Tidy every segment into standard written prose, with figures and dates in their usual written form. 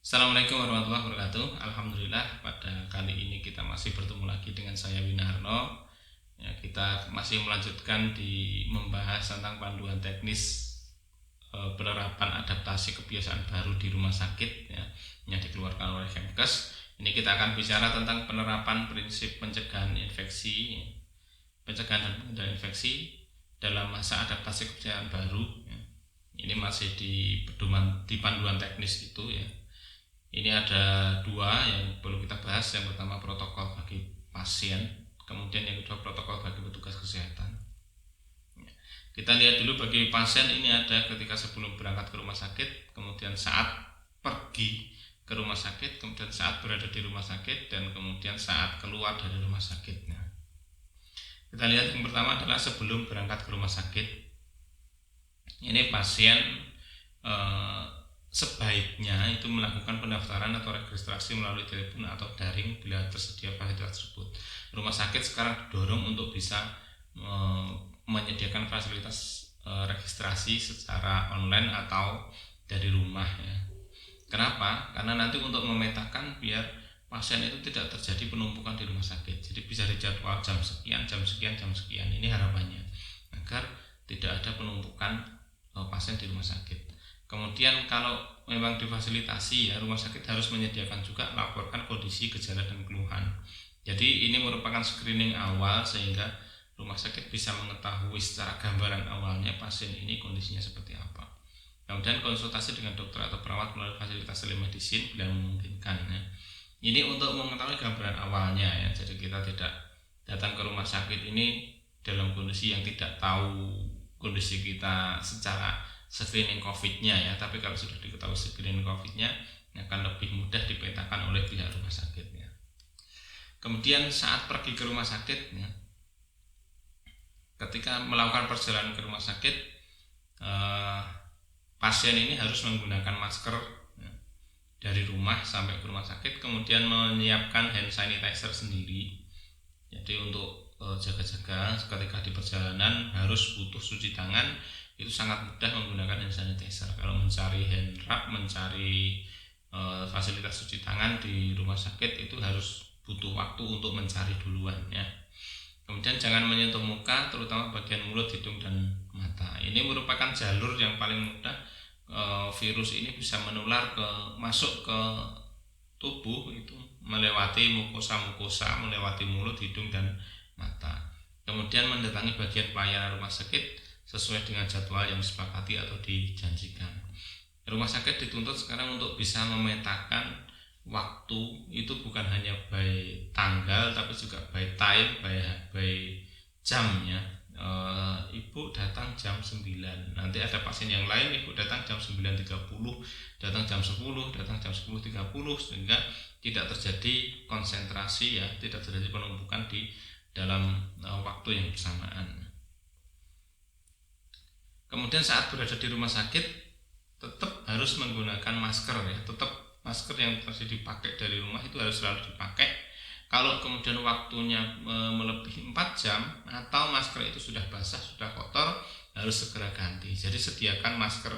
Assalamualaikum warahmatullahi wabarakatuh. Alhamdulillah pada kali ini kita masih bertemu lagi dengan saya Winarno. Ya, kita masih melanjutkan di membahas tentang panduan teknis penerapan adaptasi kebiasaan baru di rumah sakit ya, yang dikeluarkan oleh Kemkes. Ini kita akan bicara tentang penerapan prinsip pencegahan dan pengendalian infeksi dalam masa adaptasi kebiasaan baru. Ya. Ini masih di panduan teknis itu ya. Ini ada dua yang perlu kita bahas. Yang pertama protokol bagi pasien, kemudian yang kedua protokol bagi petugas kesehatan. Kita lihat dulu bagi pasien ini ada ketika sebelum berangkat ke rumah sakit, kemudian saat pergi ke rumah sakit, kemudian saat berada di rumah sakit, dan kemudian saat keluar dari rumah sakit. Kita lihat yang pertama adalah sebelum berangkat ke rumah sakit. Ini pasien sebaiknya itu melakukan pendaftaran atau registrasi melalui telepon atau daring bila tersedia fasilitas tersebut. Rumah sakit sekarang didorong untuk bisa menyediakan fasilitas registrasi secara online atau dari rumah ya. Kenapa? Karena nanti untuk memetakan biar pasien itu tidak terjadi penumpukan di rumah sakit. Jadi bisa dijadwal jam sekian, jam sekian, jam sekian. Ini harapannya agar tidak ada penumpukan pasien di rumah sakit. Kemudian kalau memang difasilitasi ya, rumah sakit harus menyediakan juga laporkan kondisi, gejala dan keluhan. Jadi ini merupakan screening awal sehingga rumah sakit bisa mengetahui secara gambaran awalnya pasien ini kondisinya seperti apa. Kemudian konsultasi dengan dokter atau perawat melalui fasilitas telemedicine bila memungkinkan ya. Ini untuk mengetahui gambaran awalnya ya. Jadi kita tidak datang ke rumah sakit ini dalam kondisi yang tidak tahu kondisi kita secara screening COVID-nya ya, tapi kalau sudah diketahui screening COVID-nya akan lebih mudah dipetakan oleh pihak rumah sakitnya. Kemudian saat pergi ke rumah sakit ya, ketika melakukan perjalanan ke rumah sakit, pasien ini harus menggunakan masker ya, dari rumah sampai ke rumah sakit, kemudian menyiapkan hand sanitizer sendiri. Jadi untuk jaga-jaga ketika di perjalanan harus butuh cuci tangan. Itu sangat mudah menggunakan hand sanitizer. Kalau mencari hand wrap, mencari fasilitas cuci tangan di rumah sakit itu harus butuh waktu untuk mencari duluan ya. Kemudian jangan menyentuh muka, terutama bagian mulut, hidung dan mata. Ini merupakan jalur yang paling mudah virus ini bisa menular masuk ke tubuh itu melewati mukosa, melewati mulut, hidung dan mata. Kemudian mendatangi bagian pelayanan rumah sakit sesuai dengan jadwal yang disepakati atau dijanjikan. Rumah sakit dituntut sekarang untuk bisa memetakan waktu itu bukan hanya by tanggal tapi juga by time, by jamnya. Ibu datang jam 9, nanti ada pasien yang lain ibu datang jam 9.30, datang jam 10, datang jam 10.30, sehingga tidak terjadi konsentrasi ya, tidak terjadi penumpukan di dalam waktu yang bersamaan. Kemudian saat berada di rumah sakit tetap harus menggunakan masker ya, tetap masker yang masih dipakai dari rumah itu harus selalu dipakai. Kalau kemudian waktunya melebihi 4 jam atau masker itu sudah basah, sudah kotor, harus segera ganti. Jadi sediakan masker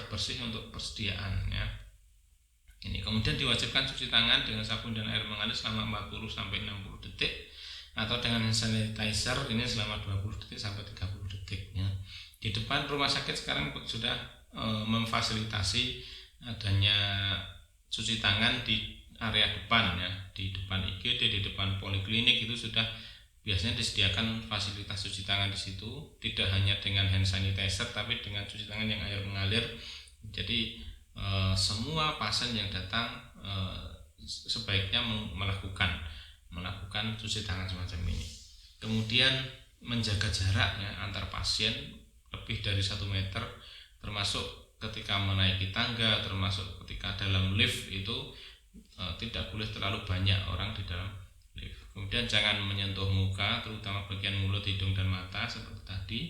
bersih untuk persediaan ya. Ini kemudian diwajibkan cuci tangan dengan sabun dan air mengalir selama 40 sampai 60 detik atau dengan hand sanitizer ini selama 20 detik sampai 30 detik ya. Di depan rumah sakit sekarang sudah memfasilitasi adanya cuci tangan di area depan ya, di depan IGD, di depan poliklinik itu sudah biasanya disediakan fasilitas cuci tangan di situ, tidak hanya dengan hand sanitizer tapi dengan cuci tangan yang air mengalir. Jadi semua pasien yang datang sebaiknya melakukan cuci tangan semacam ini. Kemudian menjaga jarak ya antar pasien lebih dari 1 meter, termasuk ketika menaiki tangga, termasuk ketika dalam lift itu tidak boleh terlalu banyak orang di dalam lift. Kemudian jangan menyentuh muka, terutama bagian mulut, hidung dan mata seperti tadi.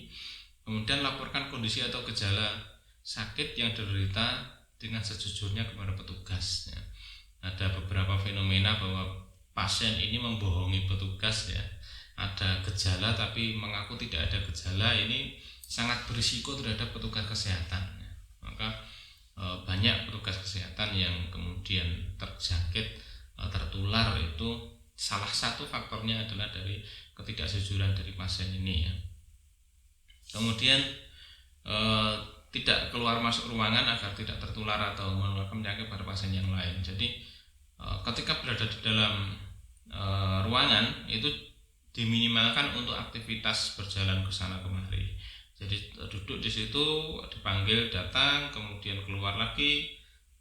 Kemudian laporkan kondisi atau gejala sakit yang diderita dengan sejujurnya kepada petugas ya. Ada beberapa fenomena bahwa pasien ini membohongi petugas ya. Ada gejala tapi mengaku tidak ada gejala, ini sangat berisiko terhadap petugas kesehatan. Maka banyak petugas kesehatan yang kemudian terjangkit, tertular, itu salah satu faktornya adalah dari ketidakjujuran dari pasien ini ya. Kemudian tidak keluar masuk ruangan agar tidak tertular atau menularkan penyakit pada pasien yang lain. Jadi ketika berada di dalam ruangan itu diminimalkan untuk aktivitas berjalan ke sana kemari. Jadi duduk di situ, dipanggil datang, kemudian keluar lagi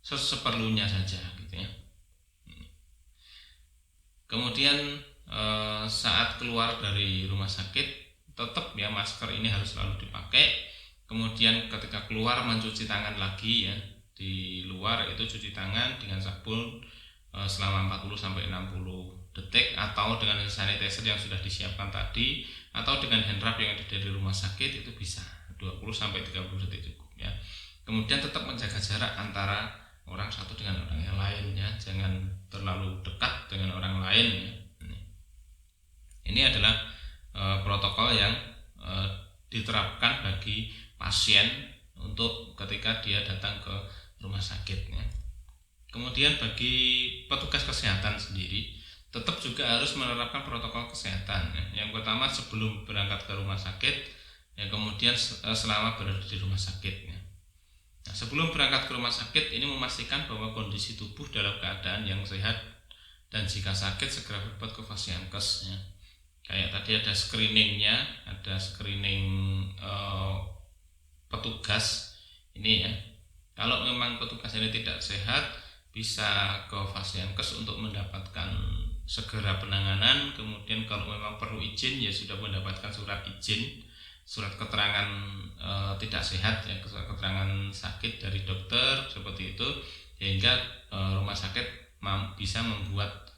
seperlunya saja gitu ya. Kemudian saat keluar dari rumah sakit tetap ya masker ini harus selalu dipakai. Kemudian ketika keluar mencuci tangan lagi ya, di luar itu cuci tangan dengan sabun selama 40-60 detik atau dengan hand sanitizer yang sudah disiapkan tadi, atau dengan hand rub yang ada dari rumah sakit itu bisa 20-30 detik cukup ya. Kemudian tetap menjaga jarak antara orang satu dengan orang yang lain ya, jangan terlalu dekat dengan orang lain ya. Ini adalah protokol yang diterapkan bagi pasien untuk ketika dia datang ke rumah sakit ya. Kemudian bagi petugas kesehatan sendiri tetap juga harus menerapkan protokol kesehatan ya. Yang pertama sebelum berangkat ke rumah sakit ya, kemudian selama berada di rumah sakit ya. Nah, sebelum berangkat ke rumah sakit ini memastikan bahwa kondisi tubuh dalam keadaan yang sehat, dan jika sakit segera berobat ke Fasiankes ya. Kayak tadi ada screeningnya, ada screening petugas ini ya. Kalau memang petugas ini tidak sehat, bisa ke Fasiankes untuk mendapatkan segera penanganan. Kemudian kalau memang perlu izin ya sudah mendapatkan surat izin, surat keterangan tidak sehat ya, surat keterangan sakit dari dokter seperti itu, sehingga rumah sakit bisa membuat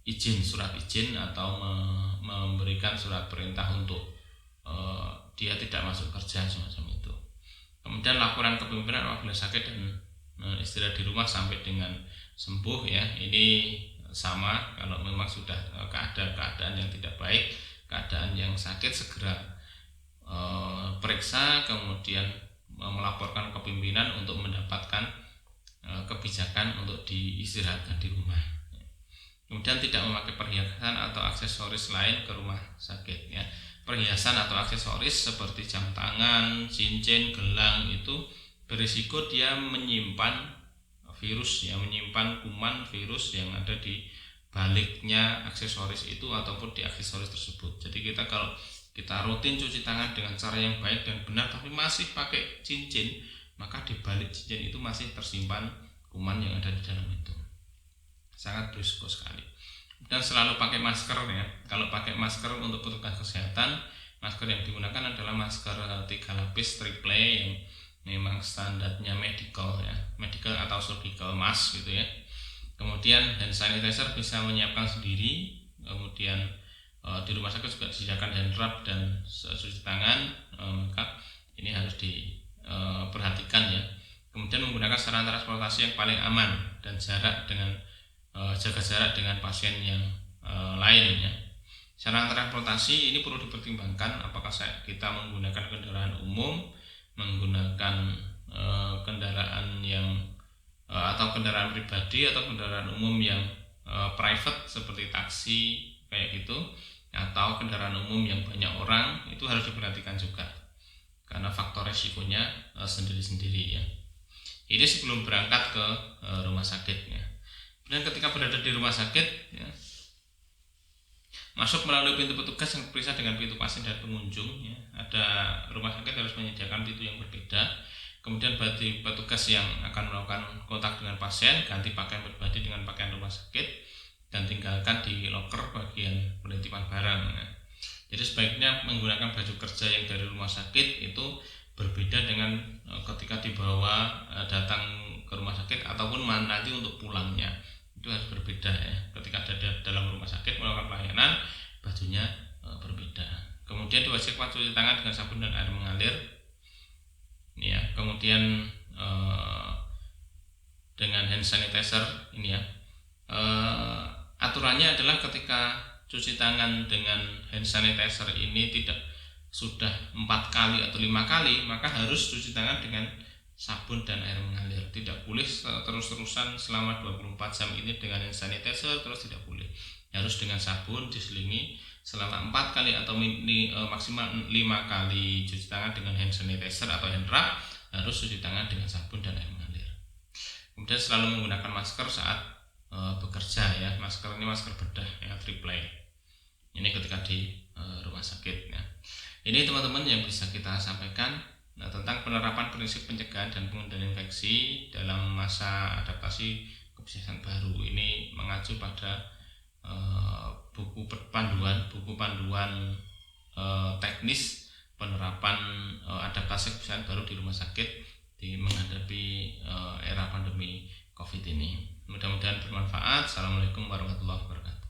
izin, surat izin, atau memberikan surat perintah untuk dia tidak masuk kerja semacam itu. Kemudian laporan ke pimpinan apabila sakit dan istirahat di rumah sampai dengan sembuh ya. Ini sama, kalau memang sudah keadaan yang tidak baik, keadaan yang sakit, segera periksa, kemudian melaporkan ke pimpinan untuk mendapatkan kebijakan untuk diistirahatkan di rumah. Kemudian tidak memakai perhiasan atau aksesoris lain ke rumah sakit ya. Perhiasan atau aksesoris seperti jam tangan, cincin, gelang itu berisiko dia menyimpan virus ya, menyimpan kuman virus yang ada di baliknya aksesoris itu ataupun di aksesoris tersebut. Jadi kalau kita rutin cuci tangan dengan cara yang baik dan benar tapi masih pakai cincin, maka di balik cincin itu masih tersimpan kuman yang ada di dalam itu. Sangat berisiko sekali. Dan selalu pakai masker ya. Kalau pakai masker untuk petugas kesehatan, masker yang digunakan adalah masker 3 lapis triple yang memang standarnya medical ya, medical atau surgical mask gitu ya. Kemudian hand sanitizer bisa menyiapkan sendiri. Kemudian di rumah sakit juga disediakan hand rub dan cuci tangan, maka ini harus diperhatikan ya. Kemudian menggunakan sarana transportasi yang paling aman dan jaga jarak dengan pasien yang lain ya. Sarana transportasi ini perlu dipertimbangkan apakah kita menggunakan kendaraan umum, menggunakan kendaraan yang atau kendaraan pribadi atau kendaraan umum yang private seperti taksi kayak gitu, atau kendaraan umum yang banyak orang, itu harus diperhatikan juga karena faktor resikonya sendiri-sendiri ya. Ini sebelum berangkat ke rumah sakitnya. Dan ketika berada di rumah sakit ya, masuk melalui pintu petugas yang berpisah dengan pintu pasien dan pengunjung ya. Ada rumah sakit harus menyediakan pintu yang berbeda. Kemudian bagi petugas yang akan melakukan kontak dengan pasien, ganti pakaian pribadi dengan pakaian rumah sakit dan tinggalkan di loker bagian penitipan barang ya. Jadi sebaiknya menggunakan baju kerja yang dari rumah sakit itu berbeda dengan ketika dibawa datang ke rumah sakit ataupun nanti untuk pulangnya. Itu harus berbeda ya. Ketika ada di dalam rumah sakit melakukan pelayanan, bajunya berbeda. Kemudian diwajibkan cuci tangan dengan sabun dan air mengalir ini ya. Kemudian dengan hand sanitizer ini ya. Aturannya adalah ketika cuci tangan dengan hand sanitizer ini tidak sudah 4 kali atau 5 kali, maka harus cuci tangan dengan sabun dan air mengalir. Tidak boleh terus-terusan selama 24 jam ini dengan hand sanitizer, terus tidak boleh. Harus dengan sabun diselingi selama 4 kali atau maksimal 5 kali cuci tangan dengan hand sanitizer atau hand rub, harus cuci tangan dengan sabun dan air mengalir. Kemudian selalu menggunakan masker saat bekerja ya. Masker ini masker bedah ya, triple. Ini ketika di rumah sakit ya. Ini teman-teman yang bisa kita sampaikan tentang penerapan prinsip pencegahan dan pengendalian infeksi dalam masa adaptasi kebiasaan baru. Ini mengacu pada buku panduan teknis penerapan adaptasi kebiasaan baru di rumah sakit di menghadapi era pandemi COVID ini. Mudah-mudahan bermanfaat. Assalamualaikum warahmatullahi wabarakatuh.